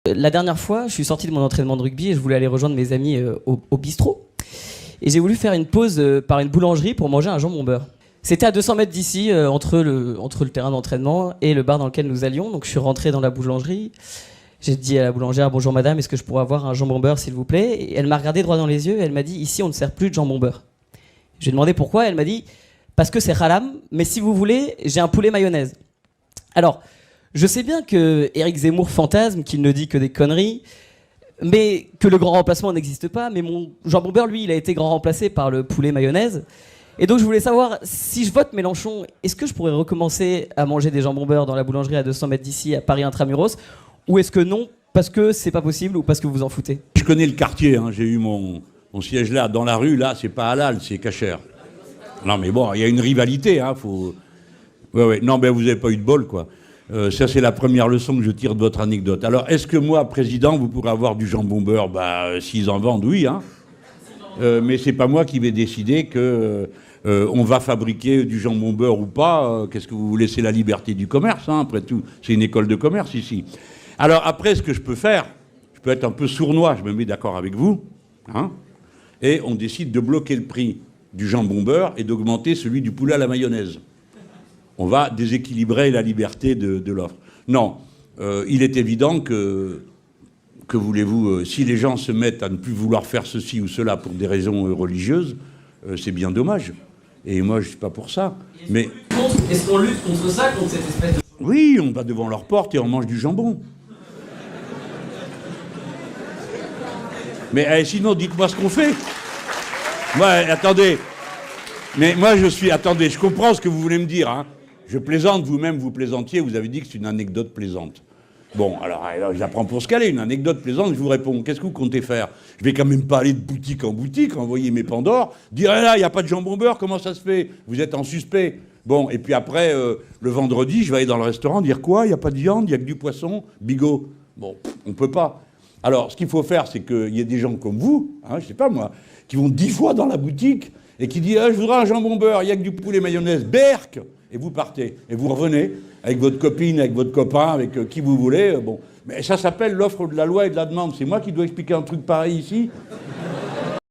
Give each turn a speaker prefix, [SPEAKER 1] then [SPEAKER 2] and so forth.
[SPEAKER 1] La dernière fois, je suis sorti de mon entraînement de rugby et je voulais aller rejoindre mes amis au bistrot. Et j'ai voulu faire une pause par une boulangerie pour manger un jambon beurre. C'était à 200 mètres d'ici, entre le terrain d'entraînement et le bar dans lequel nous allions. Donc je suis rentré dans la boulangerie. J'ai dit à la boulangère: bonjour madame, est-ce que je pourrais avoir un jambon beurre s'il vous plaît? Et elle m'a regardé droit dans les yeux et elle m'a dit: ici on ne sert plus de jambon beurre. Je lui ai demandé pourquoi. Elle m'a dit: parce que c'est haram, mais si vous voulez, j'ai un poulet mayonnaise. Alors, je sais bien que Éric Zemmour fantasme, qu'il ne dit que des conneries, mais que le grand remplacement n'existe pas. Mais mon jambon beurre, lui, il a été grand remplacé par le poulet mayonnaise. Et donc je voulais savoir, si je vote Mélenchon, est-ce que je pourrais recommencer à manger des jambons beurre dans la boulangerie à 200 mètres d'ici, à Paris Intramuros, ou est-ce que non, parce que c'est pas possible ou parce que vous vous en foutez?
[SPEAKER 2] Je connais le quartier, hein. J'ai eu mon siège là, dans la rue, là, c'est pas halal, c'est cachère. Non mais bon, il y a une rivalité, hein, faut... Ouais. Non, ben vous avez pas eu de bol, quoi. Ça, c'est la première leçon que je tire de votre anecdote. Alors, est-ce que moi, président, vous pourrez avoir du jambon beurre? Bah, s'ils en vendent, oui, hein. Mais c'est pas moi qui vais décider que on va fabriquer du jambon beurre ou pas. Qu'est-ce que vous voulez? C'est la liberté du commerce, hein, après tout. C'est une école de commerce, ici. Alors, après, ce que je peux faire, je peux être un peu sournois, je me mets d'accord avec vous, hein, et on décide de bloquer le prix du jambon beurre et d'augmenter celui du poulet à la mayonnaise. On va déséquilibrer la liberté de l'offre. Non, il est évident que voulez-vous, si les gens se mettent à ne plus vouloir faire ceci ou cela pour des raisons religieuses, c'est bien dommage. Et moi, je ne suis pas pour ça. Mais
[SPEAKER 1] Est-ce qu'on lutte contre ça, contre cette espèce de...
[SPEAKER 2] oui, on va devant leur porte et on mange du jambon. Mais sinon, dites-moi ce qu'on fait. Ouais, attendez. Mais moi, attendez, je comprends ce que vous voulez me dire, hein. Je plaisante, vous-même, vous plaisantiez, vous avez dit que c'est une anecdote plaisante. Bon, alors je la prends pour ce qu'elle est, une anecdote plaisante, je vous réponds. Qu'est-ce que vous comptez faire? Je vais quand même pas aller de boutique en boutique, envoyer mes Pandores, dire: eh là, il n'y a pas de jambon beurre, comment ça se fait? Vous êtes en suspect. Bon, et puis après, le vendredi, je vais aller dans le restaurant, dire quoi? Il n'y a pas de viande, il n'y a que du poisson, bigot. Bon, on peut pas. Alors, ce qu'il faut faire, c'est qu'il y ait des gens comme vous, hein, je sais pas moi, qui vont 10 fois dans la boutique et qui disent: je voudrais un jambon beurre, il n'y a que du poulet mayonnaise, berk! Et vous partez. Et vous revenez avec votre copine, avec votre copain, avec qui vous voulez. Bon. Mais ça s'appelle l'offre de la loi et de la demande. C'est moi qui dois expliquer un truc pareil ici?